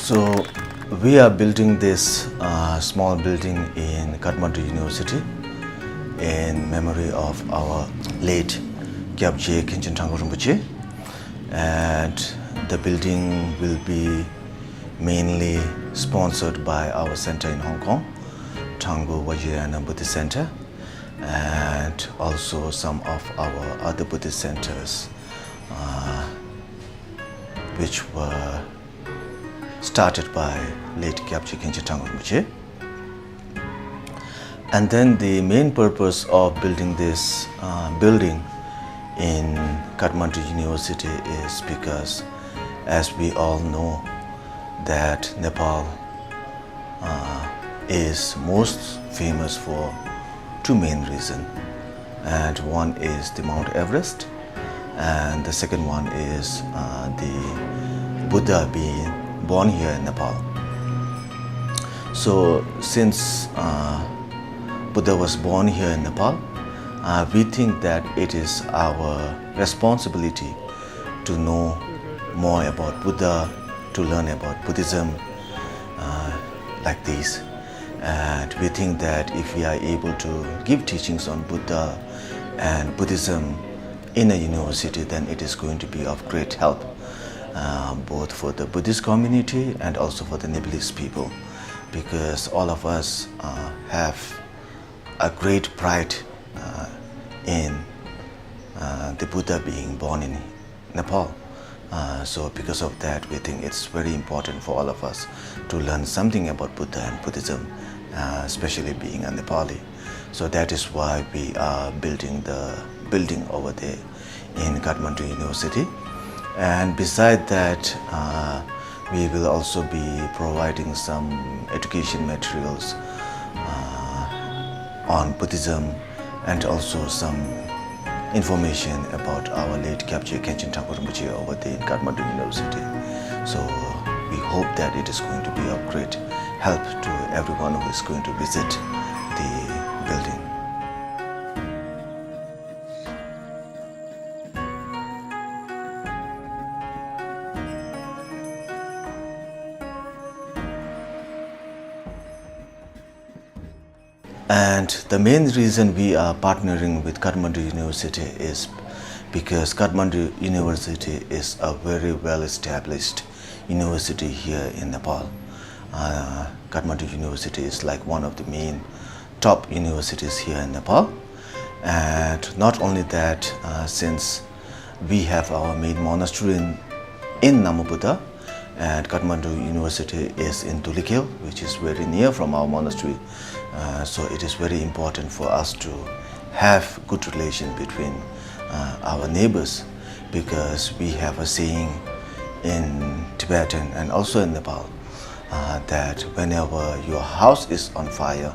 So we are building this small building in Kathmandu University in memory of our late Gyabje Khenchen Thrangu Rinpoche, and the building will be mainly sponsored by our center in Hong Kong, Thrangu Vajrayana Buddhist Center, and also some of our other Buddhist centers which were started by late Gyabje Khenchen Thrangu Rinpoche. And then the main purpose of building this building in Kathmandu University is because, as we all know, that Nepal is most famous for two main reasons. And one is the Mount Everest, and the second one is the Buddha being born here in Nepal. So since Buddha was born here in Nepal, we think that it is our responsibility to know more about Buddha, to learn about Buddhism like this. And we think that if we are able to give teachings on Buddha and Buddhism in a university, then it is going to be of great help, both for the Buddhist community and also for the Nepalese people, because all of us have a great pride in the Buddha being born in Nepal. So because of that, we think it's very important for all of us to learn something about Buddha and Buddhism, especially being a Nepali. So that is why we are building the building over there in Kathmandu University. And beside that, we will also be providing some education materials on Buddhism, and also some information about our late Gyabje Khenchen Thrangu Rinpoche over there in Kathmandu University. So we hope that it is going to be of great help to everyone who is going to visit the building. And the main reason we are partnering with Kathmandu University is because Kathmandu University is a very well-established university here in Nepal. Kathmandu University is like one of the main top universities here in Nepal. And not only that, since we have our main monastery in Namu Buddha, and Kathmandu University is in Dhulikhel, which is very near from our monastery. So it is very important for us to have good relation between our neighbors, because we have a saying in Tibetan and also in Nepal that whenever your house is on fire,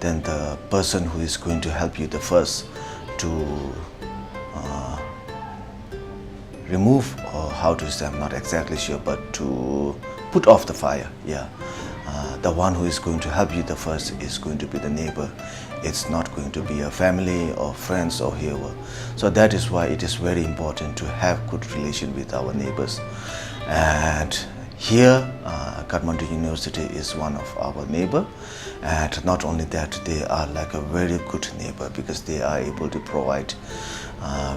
then the person who is going to help you the first to remove, or how to say, I'm not exactly sure, but to put off the fire, the one who is going to help you the first is going to be the neighbor. It's not going to be a family or friends or whoever. So that is why it is very important to have good relation with our neighbors. And here, Kathmandu University is one of our neighbor. And not only that, they are like a very good neighbor, because they are able to provide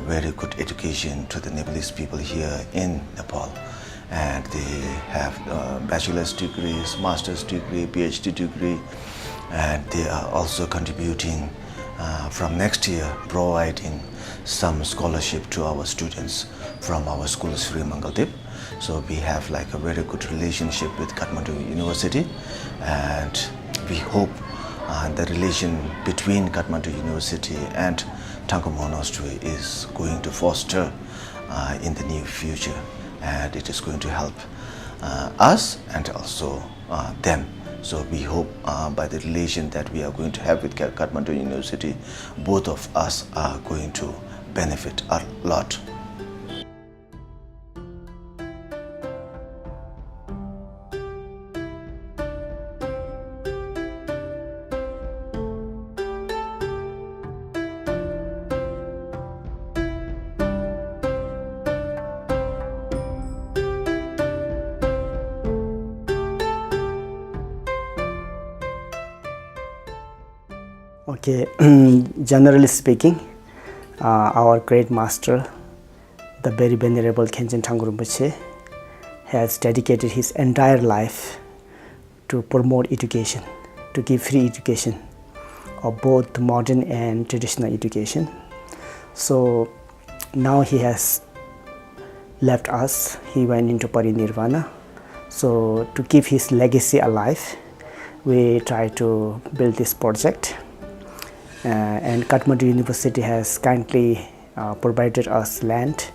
very good education to the Nepalese people here in Nepal. And they have bachelor's degrees, master's degree, PhD degree, and they are also contributing from next year, providing some scholarship to our students from our school, Sri Mangaldev. So we have like a very good relationship with Kathmandu University, and we hope the relation between Kathmandu University and Thangku Monastery is going to foster in the near future. And it is going to help us and also them. So we hope by the relation that we are going to have with Kathmandu University, both of us are going to benefit a lot. Okay, generally speaking, our great master, the very Venerable Khenchen Thrangu Rinpoche, has dedicated his entire life to promote education, to give free education of both modern and traditional education. So now he has left us, he went into parinirvana. So to keep his legacy alive, we try to build this project. And Kathmandu University has kindly provided us land.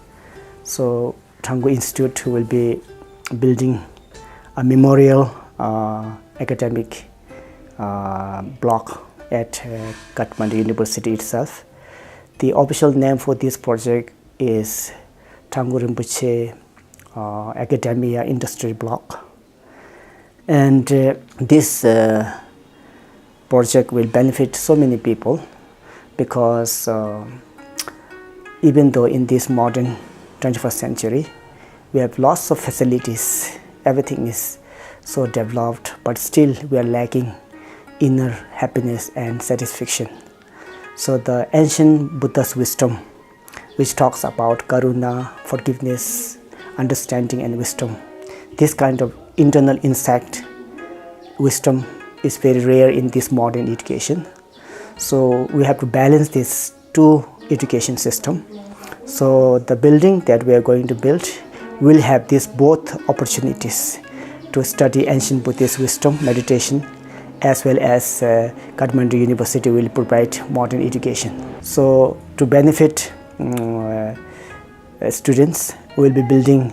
So Thrangu Institute will be building a memorial academic block at Kathmandu University itself. The official name for this project is Thrangu Rinpoche Academia Industry Block. And this project will benefit so many people, because even though in this modern 21st century we have lots of facilities, everything is so developed, but still we are lacking inner happiness and satisfaction. So the ancient Buddha's wisdom, which talks about karuna, forgiveness, understanding and wisdom, this kind of internal insight wisdom is very rare in this modern education. So we have to balance these two education system. So the building that we are going to build will have these both opportunities to study ancient Buddhist wisdom, meditation, as well as Kathmandu University will provide modern education. So to benefit students, we will be building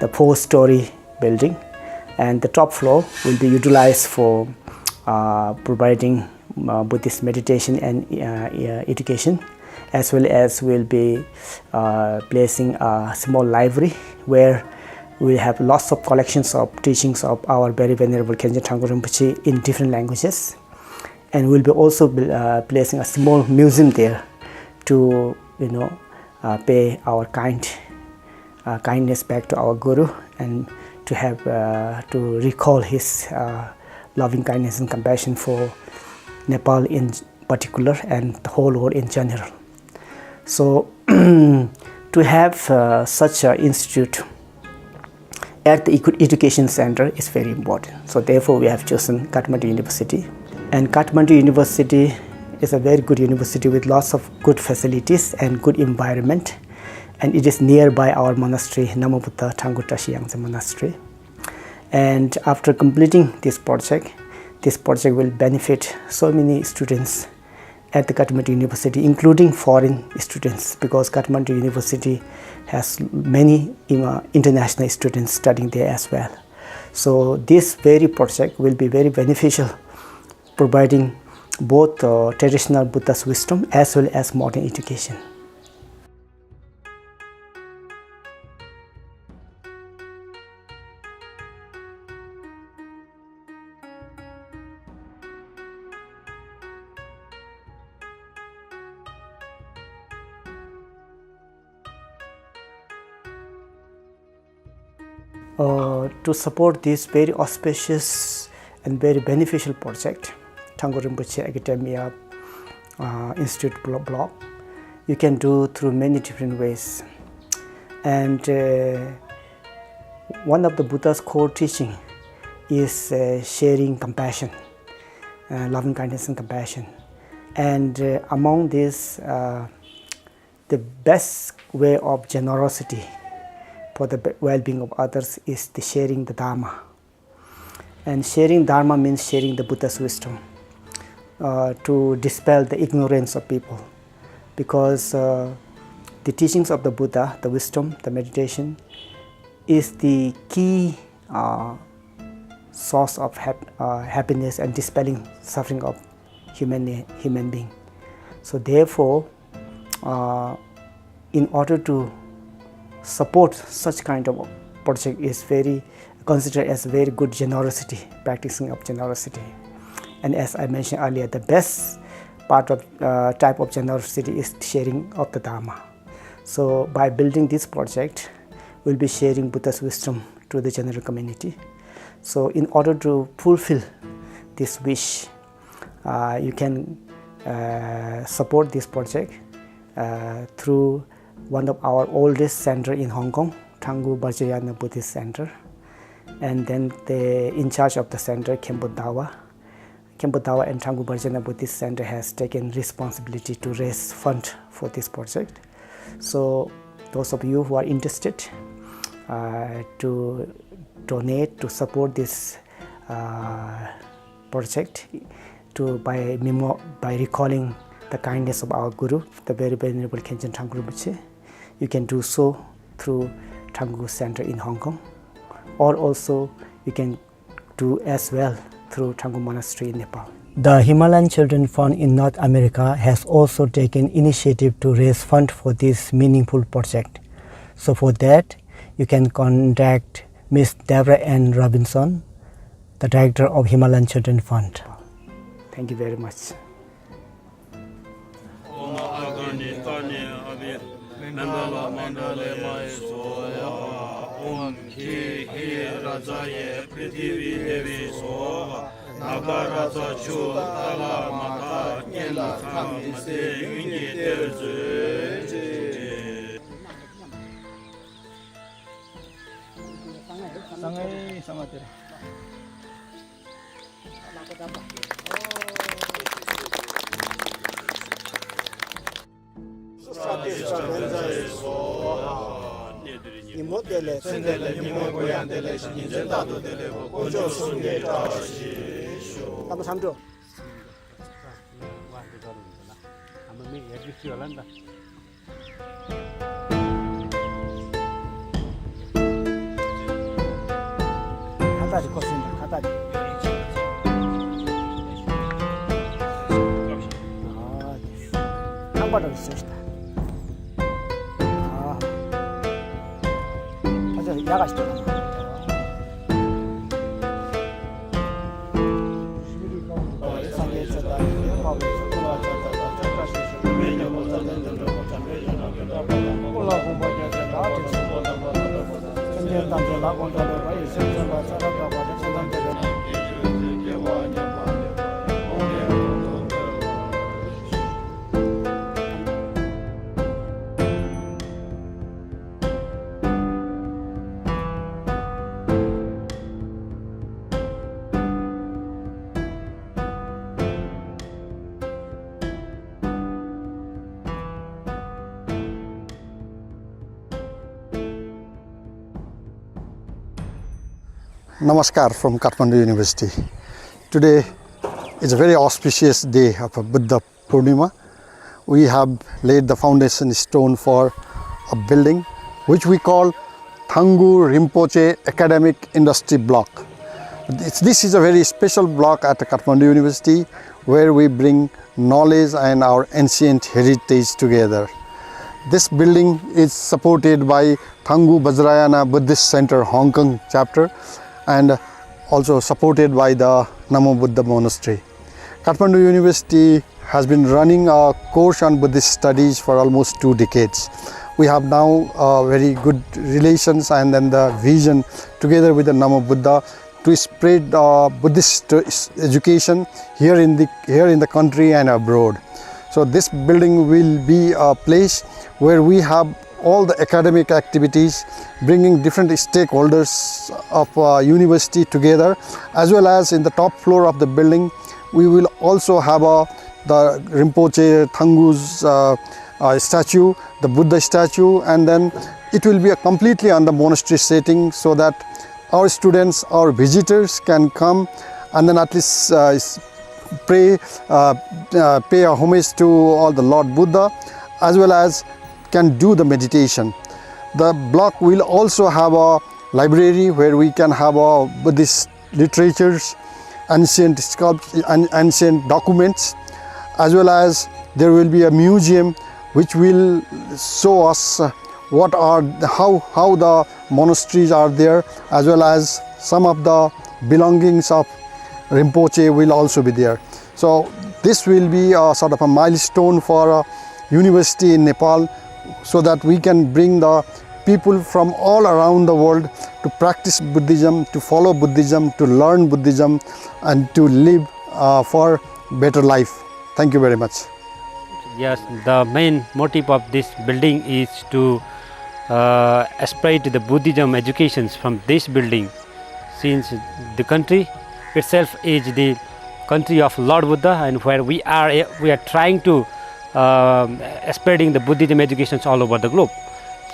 the 4-story building, and the top floor will be utilized for providing Buddhist meditation and education, as well as we'll be placing a small library where we have lots of collections of teachings of our very Venerable Khenchen Thrangu Rinpoche in different languages. And we'll be also placing a small museum there to pay our kindness back to our Guru, and to have to recall his loving kindness and compassion for Nepal in particular and the whole world in general. So to have such an institute at the education center is very important. So therefore we have chosen Kathmandu University. And Kathmandu University is a very good university with lots of good facilities and good environment. And it is nearby our monastery,南無布達佛教禪修及教育中心 monastery. And after completing this project will benefit so many students at the Kathmandu University, including foreign students, because Kathmandu University has many international students studying there as well. So this very project will be very beneficial, providing both traditional Buddhist wisdom as well as modern education. To support this very auspicious and very beneficial project, Thrangu Rinpoche Academia Institute Block, you can do through many different ways. And one of the Buddha's core teaching is sharing compassion, loving kindness and compassion. And among this, the best way of generosity for the well-being of others is the sharing the Dharma. And sharing Dharma means sharing the Buddha's wisdom to dispel the ignorance of people. Because the teachings of the Buddha, the wisdom, the meditation, is the key source of happiness and dispelling suffering of human being. So therefore, in order to support such kind of project is very considered as very good generosity, practicing of generosity. And as I mentioned earlier, the best part of type of generosity is sharing of the Dharma. So by building this project, we'll be sharing Buddha's wisdom to the general community. So in order to fulfill this wish, you can support this project through one of our oldest center in Hong Kong, Thrangu Vajrayana Buddhist Center, and then the in charge of the center, Khenpo Dawa and Thrangu Vajrayana Buddhist Center has taken responsibility to raise fund for this project. So those of you who are interested to donate to support this project by recalling the kindness of our Guru, the very Venerable Khenpo Rinpoche, you can do so through Thrangu Center in Hong Kong, or also you can do as well through Thrangu Monastery in Nepal. The Himalayan Children Fund in North America has also taken initiative to raise fund for this meaningful project. So for that, you can contact Ms. Deborah N. Robinson, the Director of Himalayan Children Fund. Thank you very much. Namaskar from Kathmandu University. Today is a very auspicious day of Buddha Purnima. We have laid the foundation stone for a building which we call Thrangu Rinpoche Academic Industry Block. This is a very special block at Kathmandu University where we bring knowledge and our ancient heritage together. This building is supported by Thrangu Vajrayana Buddhist Center Hong Kong chapter and also supported by the Namo Buddha Monastery. Kathmandu University has been running a course on Buddhist studies for almost 2 decades. We have now very good relations and then the vision together with the Namo Buddha to spread Buddhist education here in the country and abroad. So this building will be a place where we have all the academic activities, bringing different stakeholders of university together, as well as in the top floor of the building we will also have the Rinpoche Thrangu's statue, the Buddha statue, and then it will be completely on the monastery setting so that our students, our visitors can come and then at least pray, pay a homage to all the Lord Buddha, as well as can do the meditation. The block will also have a library where we can have Buddhist literatures, ancient sculptures, ancient documents, as well as there will be a museum which will show us how the monasteries are there, as well as some of the belongings of Rinpoche will also be there. So this will be a sort of a milestone for a university in Nepal, so that we can bring the people from all around the world to practice Buddhism, to follow Buddhism, to learn Buddhism, and to live for better life. Thank you very much. Yes, the main motive of this building is to spread the Buddhism educations from this building, since the country itself is the country of Lord Buddha, and where we are trying to spreading the Buddhism educations all over the globe.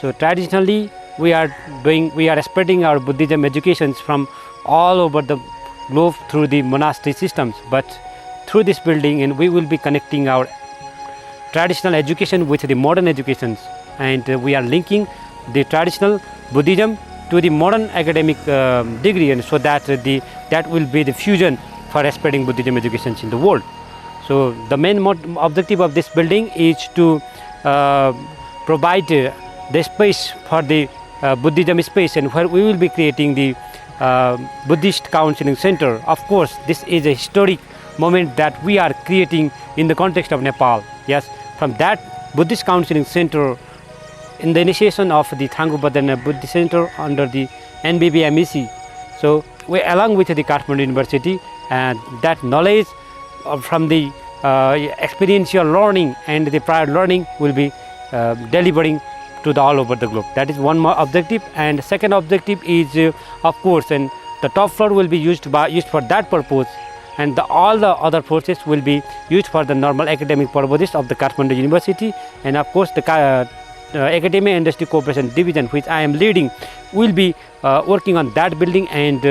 So traditionally we are spreading our Buddhism educations from all over the globe through the monastery systems, but through this building, and we will be connecting our traditional education with the modern educations, and we are linking the traditional Buddhism to the modern academic degree, and so that that will be the fusion for spreading Buddhism educations in the world. So the main objective of this building is to provide the space for the Buddhism space, and where we will be creating the Buddhist Counseling Center. Of course, this is a historic moment that we are creating in the context of Nepal. Yes, from that Buddhist Counseling Center, in the initiation of the Thrangu Buddhist Center under the NBBMEC. So we, along with the Kathmandu University, and that knowledge from the experiential learning and the prior learning will be delivering to the all over the globe. That is one more objective. And second objective is of course, and the top floor will be used for that purpose, and all the other floors will be used for the normal academic purposes of the Kathmandu University. And of course the Academia Industry Cooperation Division, which I am leading, will be working on that building, and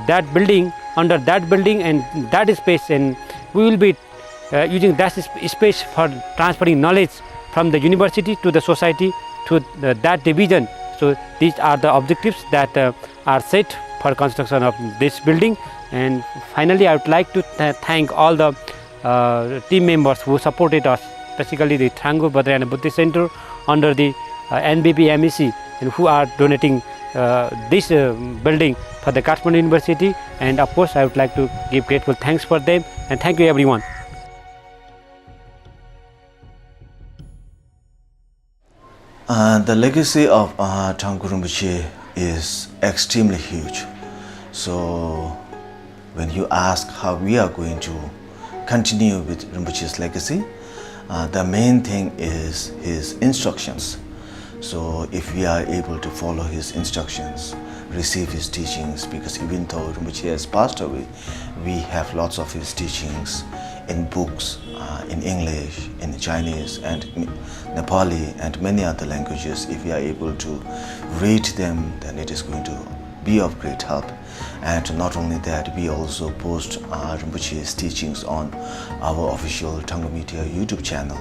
that building, under that building and that space, and we will be using that space for transferring knowledge from the university to the society to that division. So these are the objectives that are set for construction of this building. And finally, I would like to thank all the team members who supported us, basically the Thrangu Vajrayana Buddhist Center under the NBBMEC, and who are donating this building for the Kathmandu University. And of course, I would like to give grateful thanks for them, and thank you everyone. The legacy of Thrangu Rinpoche is extremely huge. So when you ask how we are going to continue with Rinpoche's legacy, the main thing is his instructions. So if we are able to follow his instructions, receive his teachings, because even though Rinpoche has passed away, we have lots of his teachings in books, in English, in Chinese and Nepali and many other languages. If we are able to read them, then it is going to be of great help. And not only that, we also post Rinpoche's teachings on our official Thrangu Media YouTube channel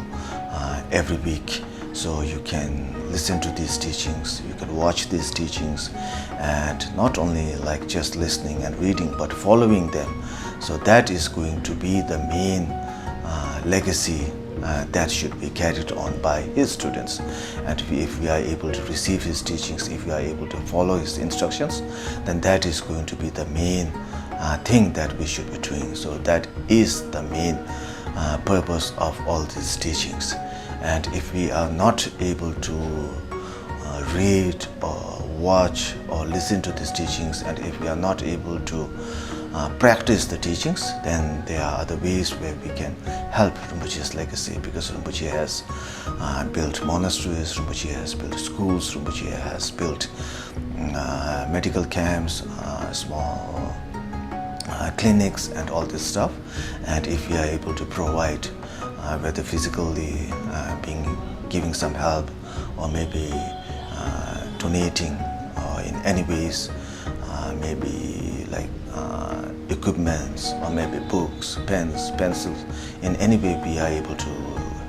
every week. So you can listen to these teachings, you can watch these teachings, and not only like just listening and reading, but following them. So that is going to be the main legacy that should be carried on by his students. And if we are able to receive his teachings, if we are able to follow his instructions, then that is going to be the main thing that we should be doing. So that is the main purpose of all these teachings. And if we are not able to read or watch or listen to these teachings, and if we are not able to practice the teachings, then there are other ways where we can help Rinpoche's legacy, because Rinpoche has built monasteries, Rinpoche has built schools, Rinpoche has built medical camps, small clinics and all this stuff. And if we are able to provide, whether physically giving some help, or maybe donating in any ways, maybe like equipments, or maybe books, pens, pencils, in any way we are able to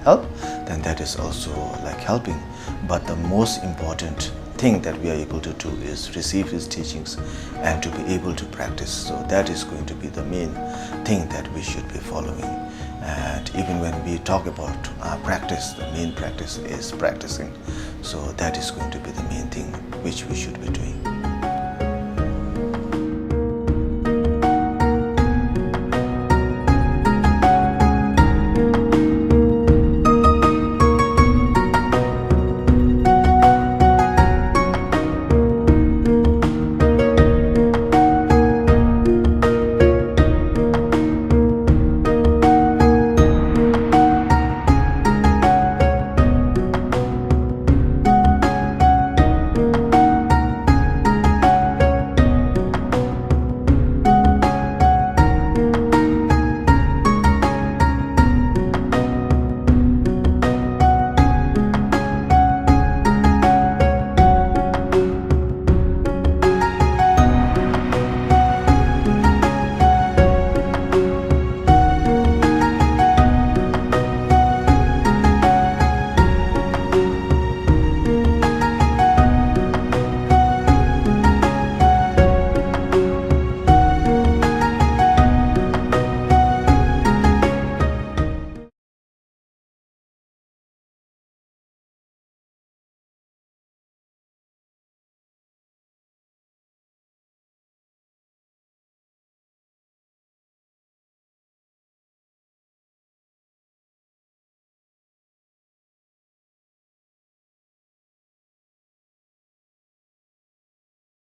help, then that is also like helping. But the most important thing that we are able to do is receive his teachings and to be able to practice. So that is going to be the main thing that we should be following. And even when we talk about practice, the main practice is practicing. So that is going to be the main thing which we should be doing.